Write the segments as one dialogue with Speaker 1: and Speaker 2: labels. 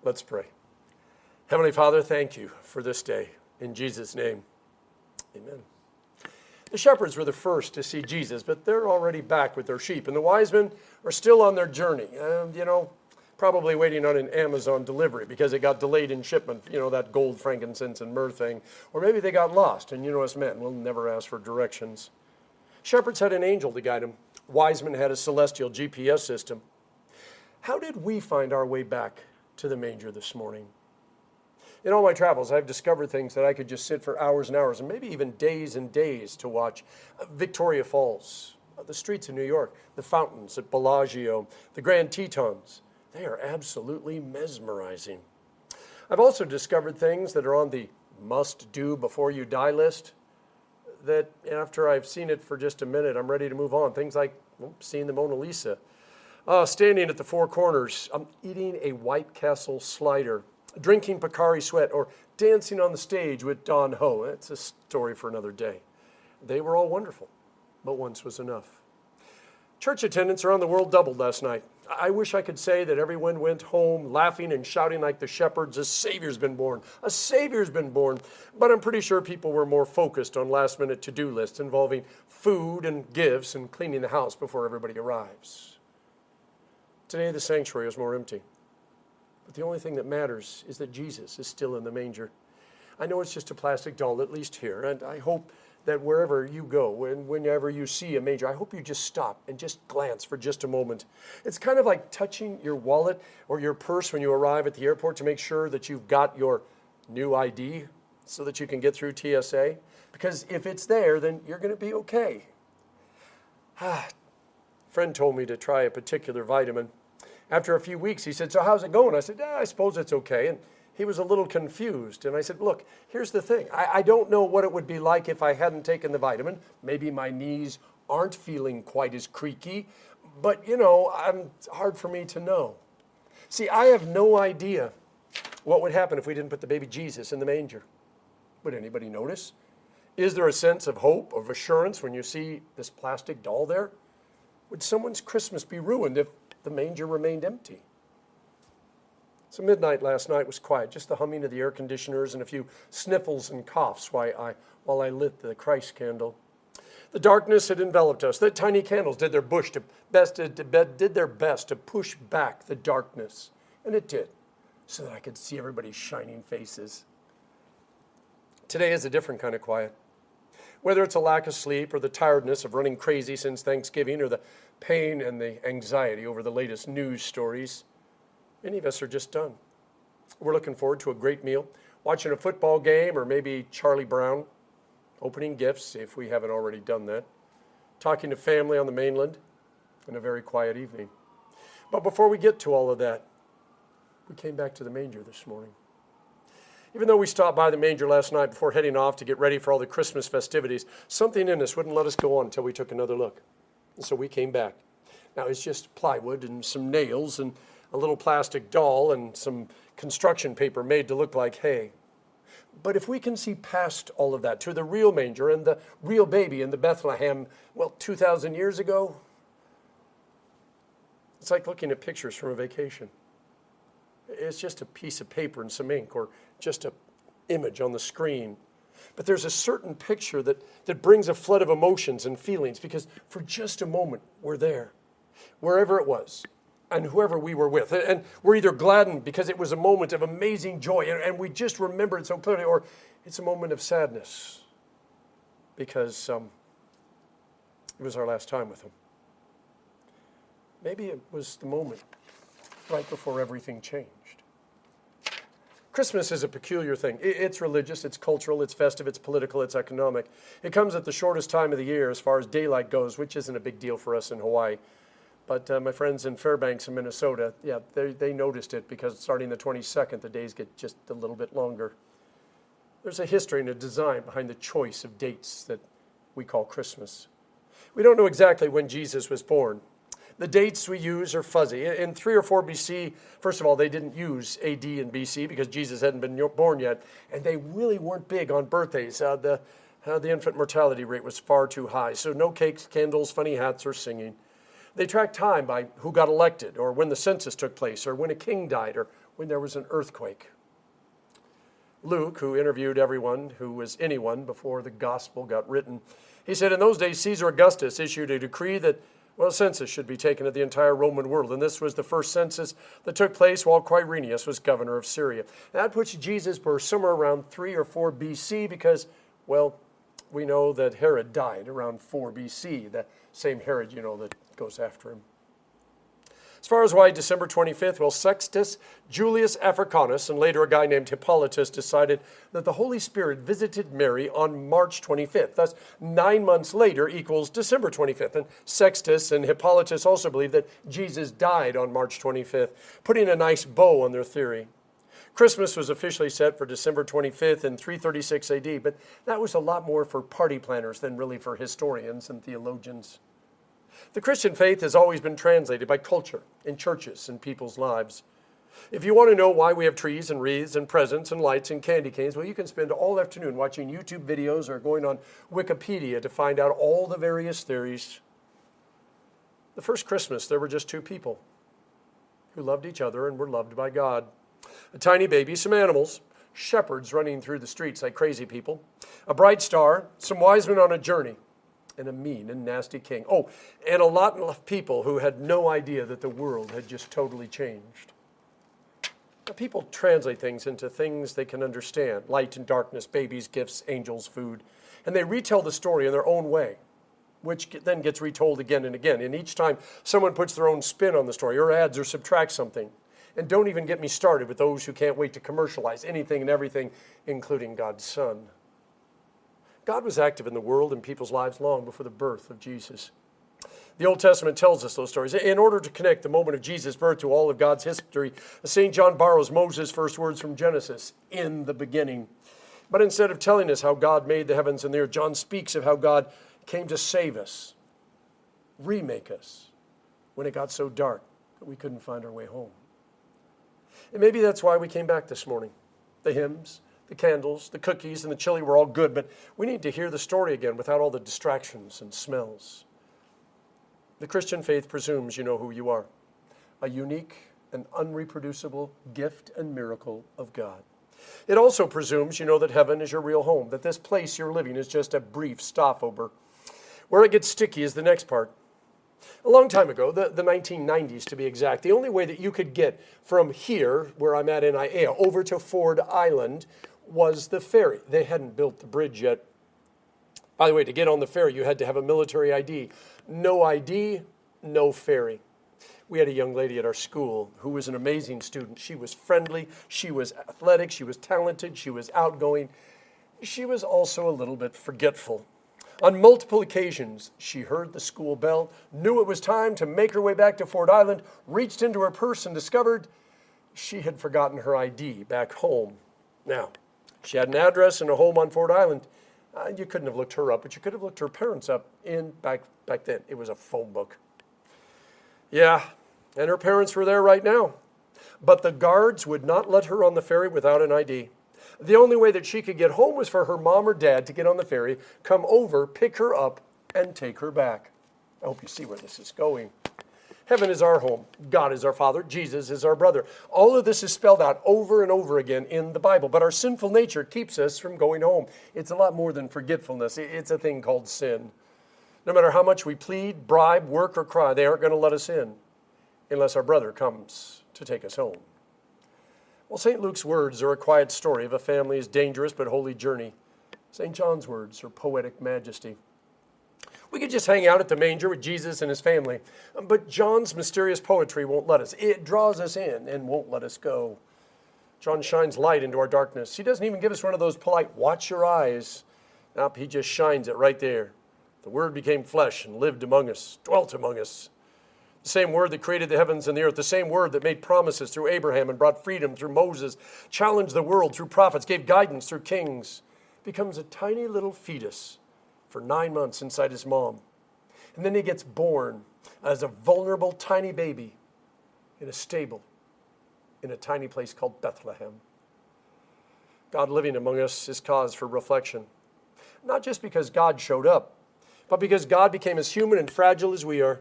Speaker 1: Let's pray. Heavenly Father, thank you for this day. In Jesus' name, amen. The shepherds were the first to see Jesus, but they're already back with their sheep. And the wise men are still on their journey. Probably waiting on an Amazon delivery because it got delayed in shipment, that gold, frankincense, and myrrh thing. Or maybe they got lost, and us men will never ask for directions. Shepherds had an angel to guide them. Wise men had a celestial GPS system. How did we find our way back to the manger this morning? In all my travels, I've discovered things that I could just sit for hours and hours, and maybe even days and days to watch. Victoria Falls, the streets of New York, the fountains at Bellagio, the Grand Tetons. They are absolutely mesmerizing. I've also discovered things that are on the must-do before you die list that after I've seen it for just a minute, I'm ready to move on. Things like seeing the Mona Lisa, standing at the Four Corners, eating a White Castle slider, drinking Pocari Sweat, or dancing on the stage with Don Ho. That's a story for another day. They were all wonderful, but once was enough. Church attendance around the world doubled last night. I wish I could say that everyone went home laughing and shouting like the shepherds, a Savior's been born, a Savior's been born. But I'm pretty sure people were more focused on last-minute to-do lists involving food and gifts and cleaning the house before everybody arrives. Today, the sanctuary is more empty. But the only thing that matters is that Jesus is still in the manger. I know it's just a plastic doll, at least here, and I hope that wherever you go and whenever you see a manger, I hope you just stop and just glance for just a moment. It's kind of like touching your wallet or your purse when you arrive at the airport to make sure that you've got your new ID so that you can get through TSA. Because if it's there, then you're going to be okay. A friend told me to try a particular vitamin. After a few weeks, he said, "So how's it going?" I said, "I suppose it's okay." And he was a little confused. And I said, "Look, here's the thing. I don't know what it would be like if I hadn't taken the vitamin. Maybe my knees aren't feeling quite as creaky. But, it's hard for me to know. See, I have no idea what would happen if we didn't put the baby Jesus in the manger. Would anybody notice? Is there a sense of hope, of assurance when you see this plastic doll there? Would someone's Christmas be ruined if the manger remained empty?" So midnight last night was quiet, just the humming of the air conditioners and a few sniffles and coughs while I lit the Christ candle. The darkness had enveloped us. The tiny candles did their best to push back the darkness. And it did, so that I could see everybody's shining faces. Today is a different kind of quiet. Whether it's a lack of sleep or the tiredness of running crazy since Thanksgiving or the pain and the anxiety over the latest news stories, many of us are just done. We're looking forward to a great meal, watching a football game or maybe Charlie Brown, opening gifts if we haven't already done that, talking to family on the mainland, and a very quiet evening. But before we get to all of that, we came back to the manger this morning. Even though we stopped by the manger last night before heading off to get ready for all the Christmas festivities, something in us wouldn't let us go on until we took another look. And so we came back. Now it's just plywood and some nails and a little plastic doll and some construction paper made to look like hay. But if we can see past all of that to the real manger and the real baby in the Bethlehem, 2,000 years ago, it's like looking at pictures from a vacation. It's just a piece of paper and some ink or just an image on the screen. But there's a certain picture that brings a flood of emotions and feelings because for just a moment, we're there, wherever it was, and whoever we were with. And we're either gladdened because it was a moment of amazing joy and we just remember it so clearly, or it's a moment of sadness because it was our last time with him. Maybe it was the moment right before everything changed. Christmas is a peculiar thing. It's religious, it's cultural, it's festive, it's political, it's economic. It comes at the shortest time of the year as far as daylight goes, which isn't a big deal for us in Hawaii. But my friends in Fairbanks in Minnesota, they noticed it because starting the 22nd, the days get just a little bit longer. There's a history and a design behind the choice of dates that we call Christmas. We don't know exactly when Jesus was born. The dates we use are fuzzy. In 3 or 4 BC, first of all, they didn't use AD and BC because Jesus hadn't been born yet, and they really weren't big on birthdays. The infant mortality rate was far too high, so no cakes, candles, funny hats, or singing. They tracked time by who got elected, or when the census took place, or when a king died, or when there was an earthquake. Luke, who interviewed everyone who was anyone before the gospel got written, he said, in those days, Caesar Augustus issued a decree that, a census should be taken of the entire Roman world. And this was the first census that took place while Quirinius was governor of Syria. That puts Jesus' birth somewhere around 3 or 4 BC because, we know that Herod died around 4 BC, the same Herod, that goes after him. As far as why December 25th, Sextus Julius Africanus and later a guy named Hippolytus decided that the Holy Spirit visited Mary on March 25th. Thus, 9 months later equals December 25th. And Sextus and Hippolytus also believed that Jesus died on March 25th, putting a nice bow on their theory. Christmas was officially set for December 25th in 336 AD, but that was a lot more for party planners than really for historians and theologians. The Christian faith has always been translated by culture in churches and people's lives. If you want to know why we have trees and wreaths and presents and lights and candy canes, you can spend all afternoon watching YouTube videos or going on Wikipedia to find out all the various theories. The first Christmas, there were just 2 people who loved each other and were loved by God. A tiny baby, some animals, shepherds running through the streets like crazy people, a bright star, some wise men on a journey, and a mean and nasty king. Oh, and a lot of people who had no idea that the world had just totally changed. Now, people translate things into things they can understand. Light and darkness, babies, gifts, angels, food. And they retell the story in their own way, which then gets retold again and again. And each time someone puts their own spin on the story or adds or subtracts something. And don't even get me started with those who can't wait to commercialize anything and everything, including God's Son. God was active in the world and people's lives long before the birth of Jesus. The Old Testament tells us those stories. In order to connect the moment of Jesus' birth to all of God's history, St. John borrows Moses' first words from Genesis, in the beginning. But instead of telling us how God made the heavens and the earth, John speaks of how God came to save us, remake us, when it got so dark that we couldn't find our way home. And maybe that's why we came back this morning. The hymns, the candles, the cookies, and the chili were all good, but we need to hear the story again without all the distractions and smells. The Christian faith presumes you know who you are, a unique and unreproducible gift and miracle of God. It also presumes you know that heaven is your real home, that this place you're living is just a brief stopover. Where it gets sticky is the next part. A long time ago, the 1990s to be exact, the only way that you could get from here, where I'm at in Aiea, over to Ford Island was the ferry. They hadn't built the bridge yet. By the way, to get on the ferry, you had to have a military ID. No ID, no ferry. We had a young lady at our school who was an amazing student. She was friendly, she was athletic, she was talented, she was outgoing. She was also a little bit forgetful. On multiple occasions, she heard the school bell, knew it was time to make her way back to Ford Island, reached into her purse and discovered she had forgotten her ID back home. Now, she had an address and a home on Ford Island. You couldn't have looked her up, but you could have looked her parents up back then. It was a phone book. Yeah, and her parents were there right now. But the guards would not let her on the ferry without an ID. The only way that she could get home was for her mom or dad to get on the ferry, come over, pick her up, and take her back. I hope you see where this is going. Heaven is our home. God is our Father. Jesus is our brother. All of this is spelled out over and over again in the Bible, but our sinful nature keeps us from going home. It's a lot more than forgetfulness. It's a thing called sin. No matter how much we plead, bribe, work, or cry, they aren't going to let us in unless our brother comes to take us home. Well, St. Luke's words are a quiet story of a family's dangerous but holy journey. St. John's words are poetic majesty. We could just hang out at the manger with Jesus and his family, but John's mysterious poetry won't let us. It draws us in and won't let us go. John shines light into our darkness. He doesn't even give us one of those polite, watch your eyes. Nope, he just shines it right there. The Word became flesh and lived among us, dwelt among us. The same Word that created the heavens and the earth, the same Word that made promises through Abraham and brought freedom through Moses, challenged the world through prophets, gave guidance through kings, becomes a tiny little fetus for 9 months inside his mom. And then he gets born as a vulnerable tiny baby in a stable in a tiny place called Bethlehem. God living among us is cause for reflection. Not just because God showed up, but because God became as human and fragile as we are.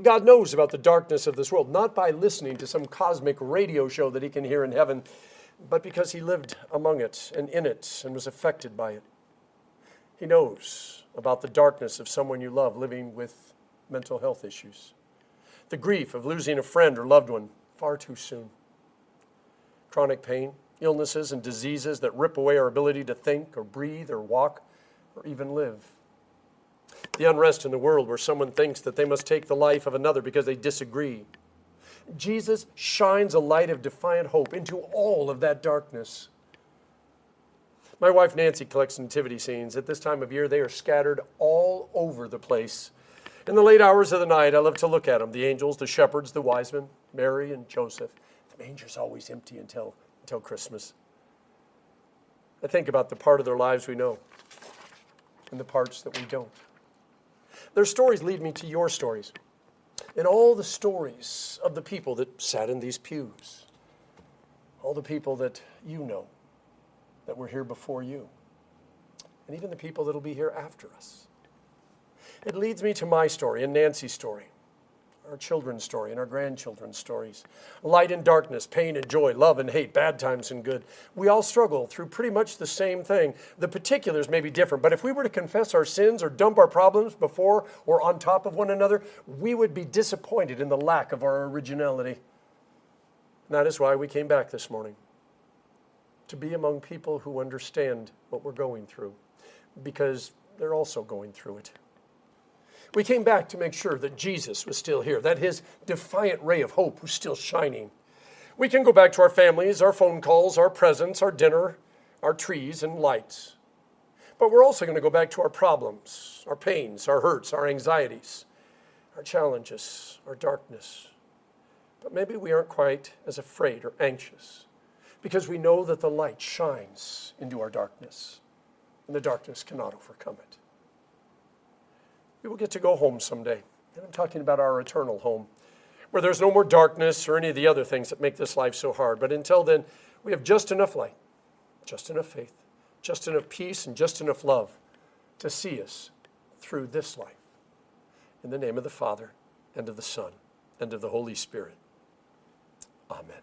Speaker 1: God knows about the darkness of this world, not by listening to some cosmic radio show that he can hear in heaven, but because he lived among it and in it and was affected by it. He knows about the darkness of someone you love living with mental health issues, the grief of losing a friend or loved one far too soon, chronic pain, illnesses and diseases that rip away our ability to think or breathe or walk or even live. The unrest in the world where someone thinks that they must take the life of another because they disagree. Jesus shines a light of defiant hope into all of that darkness. My wife Nancy collects nativity scenes. At this time of year, they are scattered all over the place. In the late hours of the night, I love to look at them. The angels, the shepherds, the wise men, Mary and Joseph. The manger's always empty until Christmas. I think about the part of their lives we know and the parts that we don't. Their stories lead me to your stories and all the stories of the people that sat in these pews, all the people that you know that were here before you, and even the people that will be here after us. It leads me to my story and Nancy's story, our children's story and our grandchildren's stories. Light and darkness, pain and joy, love and hate, bad times and good. We all struggle through pretty much the same thing. The particulars may be different, but if we were to confess our sins or dump our problems before or on top of one another, we would be disappointed in the lack of our originality. And that is why we came back this morning, to be among people who understand what we're going through, because they're also going through it. We came back to make sure that Jesus was still here, that his defiant ray of hope was still shining. We can go back to our families, our phone calls, our presents, our dinner, our trees and lights. But we're also going to go back to our problems, our pains, our hurts, our anxieties, our challenges, our darkness. But maybe we aren't quite as afraid or anxious because we know that the light shines into our darkness and the darkness cannot overcome it. We will get to go home someday. And I'm talking about our eternal home, where there's no more darkness or any of the other things that make this life so hard. But until then, we have just enough light, just enough faith, just enough peace, and just enough love to see us through this life. In the name of the Father, and of the Son, and of the Holy Spirit. Amen.